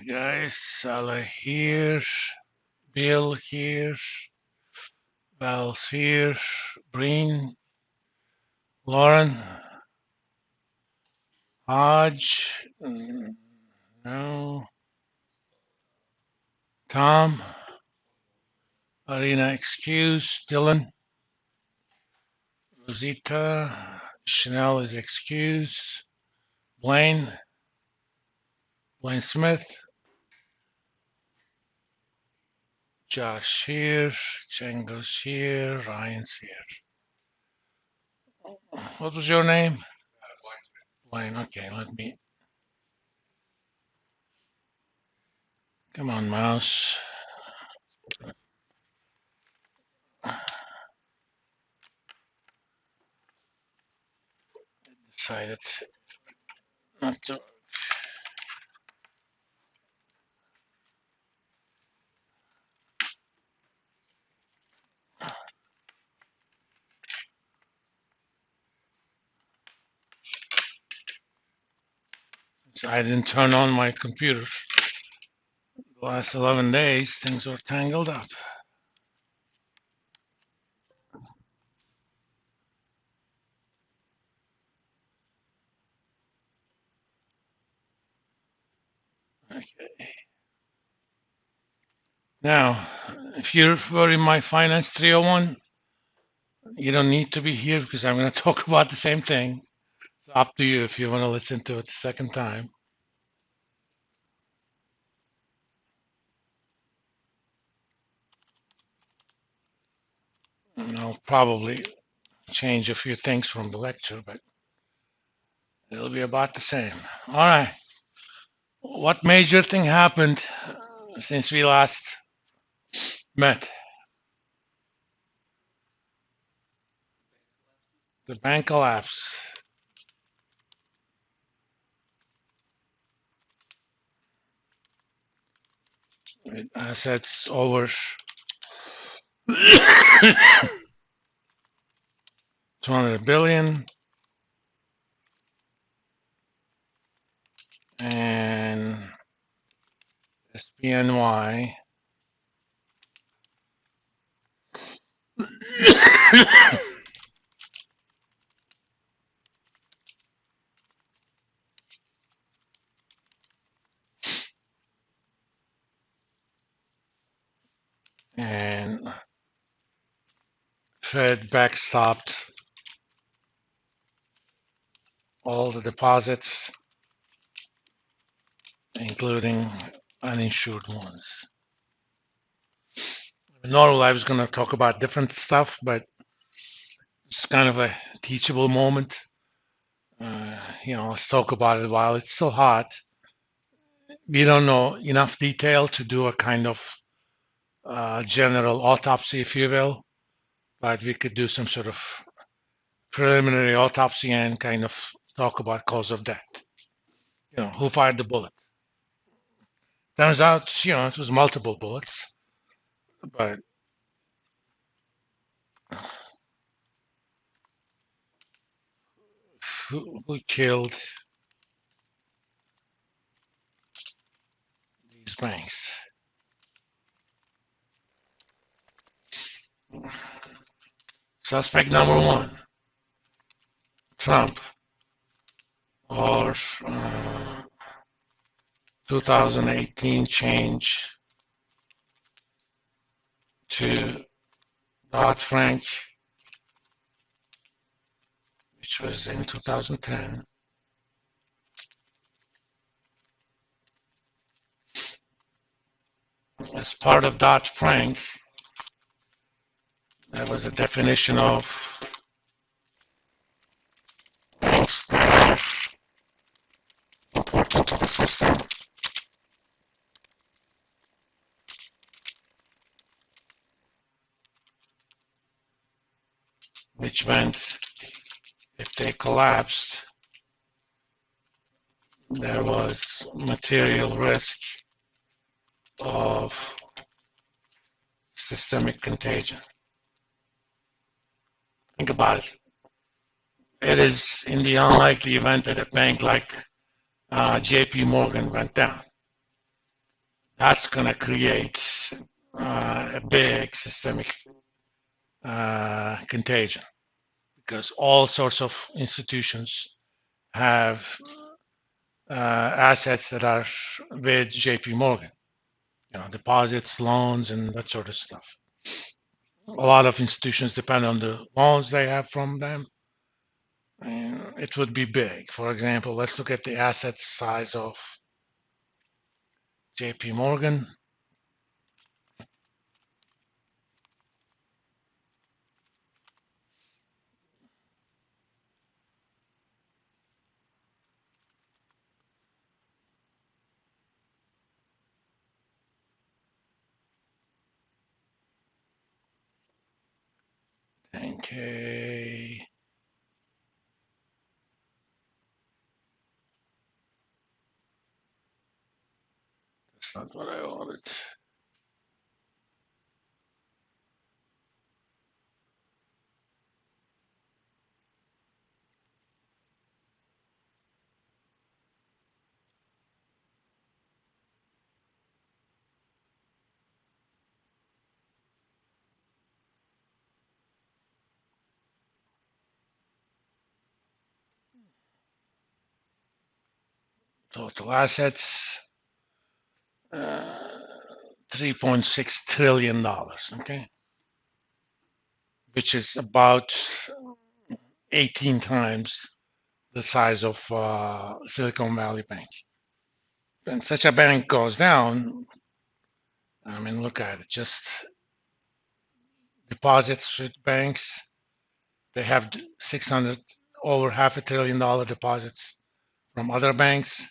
guys, Salah here, Bill here, Val's here, Breen, Lauren, Hodge, no, Tom, Arena excused, Dylan, Rosita, Chanel is excused, Blaine Smith, Josh here, Django's here, Ryan's here. What was your name? Blaine, okay, let me. Come on, mouse. Decided not to. Since I didn't turn on my computer the last 11 days, things were tangled up. Okay. Now, if you were in my Finance 301, you don't need to be here because I'm going to talk about the same thing. It's up to you if you want to listen to it the second time. And I'll probably change a few things from the lecture, but it'll be about the same. All right. What major thing happened since we last met? The bank collapse. Assets over 200 billion. And SPNY and Fed backstopped all the deposits, including uninsured ones. Normally, I was going to talk about different stuff, but it's kind of a teachable moment. Let's talk about it while it's still hot. We don't know enough detail to do a kind of general autopsy, if you will, but we could do some sort of preliminary autopsy and kind of talk about cause of death. Who fired the bullet? Turns out, it was multiple bullets, but who killed these banks? Suspect number one, Trump, or 2018 change to Dodd-Frank, which was in 2010. As part of Dodd-Frank, there was a definition of banks that are important to the system. Which meant if they collapsed, there was material risk of systemic contagion. Think about it. It is in the unlikely event that a bank like JP Morgan went down. That's going to create a big systemic contagion because all sorts of institutions have assets that are with JP Morgan, deposits, loans, and that sort of stuff. A lot of institutions depend on the loans they have from them. And it would be big. For example, let's look at the asset size of JP Morgan. Okay. That's not what I wanted. Total assets, $3.6 trillion, okay? Which is about 18 times the size of Silicon Valley Bank. When such a bank goes down, I mean, look at it, just deposits with banks, they have 600, over half $500 billion deposits from other banks.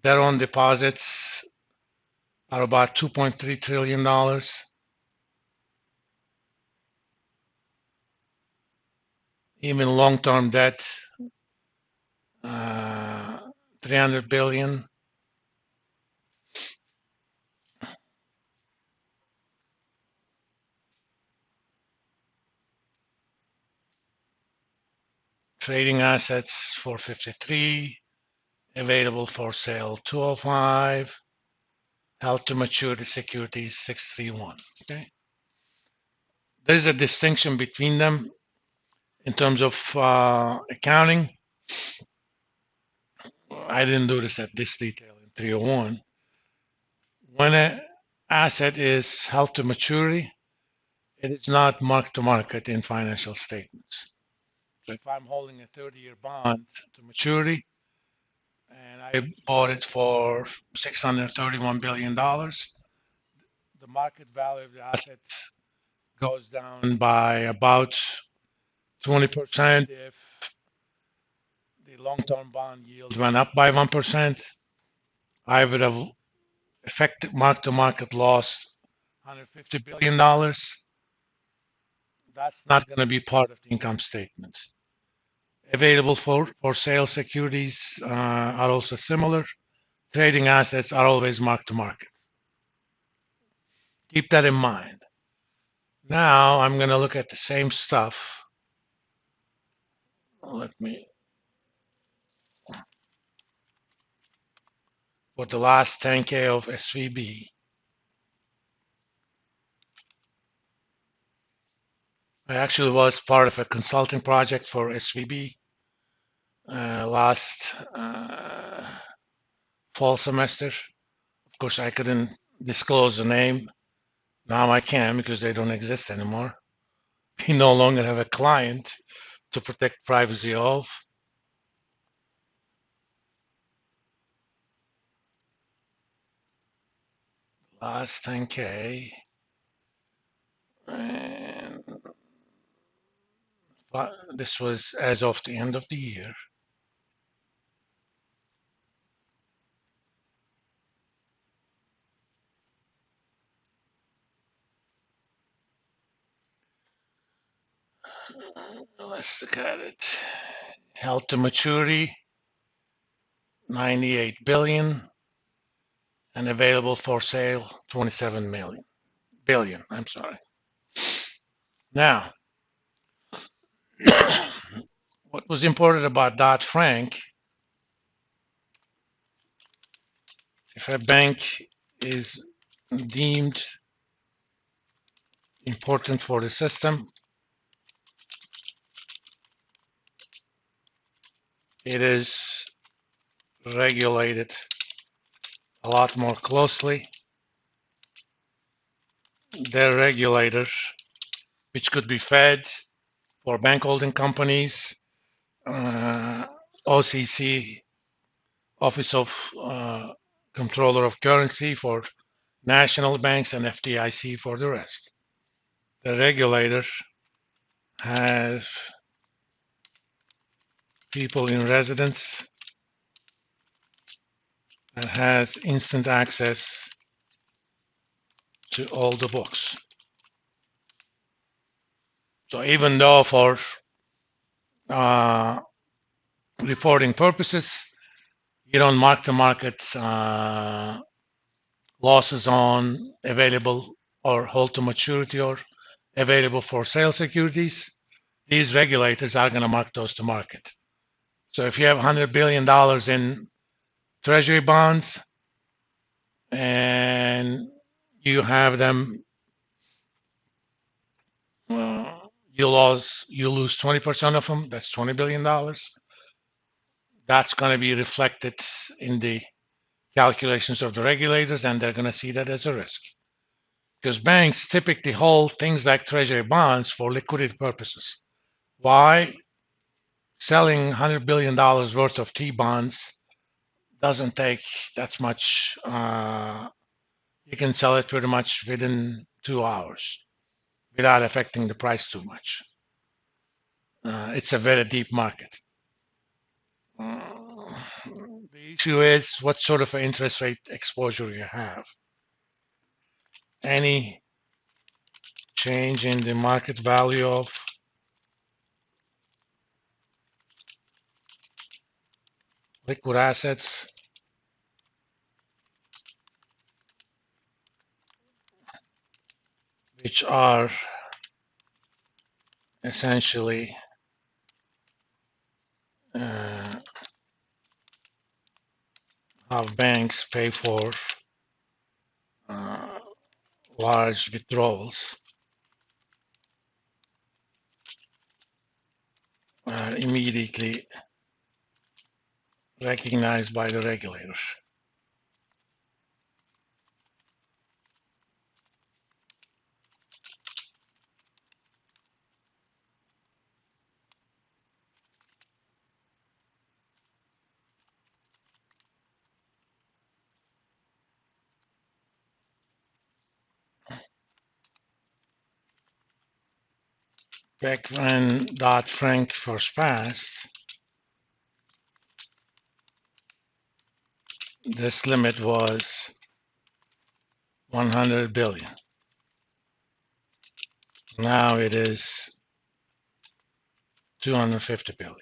Their own deposits are about $2.3 trillion. Even long-term debt, 300 billion. Trading assets, 453. Available for sale, 205. Held to maturity securities, 631. Okay. There is a distinction between them in terms of accounting. I didn't do this at this detail in 301. When an asset is held to maturity, it is not marked to market in financial statements. So if I'm holding a 30-year bond to maturity and I bought it for $631 billion, the market value of the asset goes down by about 20% if the long-term bond yield went up by 1%. I would have effective mark-to-market loss $150 billion. That's not going to be part of the income statement. Available for sale securities are also similar. Trading assets are always mark-to-market. Keep that in mind. Now I'm going to look at the same stuff. Let me, for the last 10K of SVB. I actually was part of a consulting project for SVB last fall semester. Of course, I couldn't disclose the name. Now I can because they don't exist anymore. We no longer have a client to protect privacy of. Last 10K. And this was as of the end of the year. Let's look at it. Held to maturity, 98 billion, and available for sale, 27 billion. I'm sorry. Now, what was important about Dodd-Frank, if a bank is deemed important for the system, it is regulated a lot more closely. Their regulators, which could be Fed for bank holding companies, OCC, Office of Controller of Currency for national banks, and FDIC for the rest. The regulator has people in residence and has instant access to all the books. So even though for reporting purposes, you don't mark to market losses on available or hold to maturity or available for sale securities, these regulators are going to mark those to market. So if you have $100 billion in treasury bonds and you have them, you lose 20% of them, that's $20 billion. That's going to be reflected in the calculations of the regulators, and they're going to see that as a risk. Because banks typically hold things like treasury bonds for liquidity purposes. Why? Selling $100 billion worth of T-bonds doesn't take that much. You can sell it pretty much within 2 hours without affecting the price too much. It's a very deep market. The issue is what sort of interest rate exposure you have. Any change in the market value of liquid assets which are essentially how banks pay for large withdrawals are immediately recognized by the regulators. Back when Dodd-Frank first passed, this limit was 100 billion. Now it is 250 billion.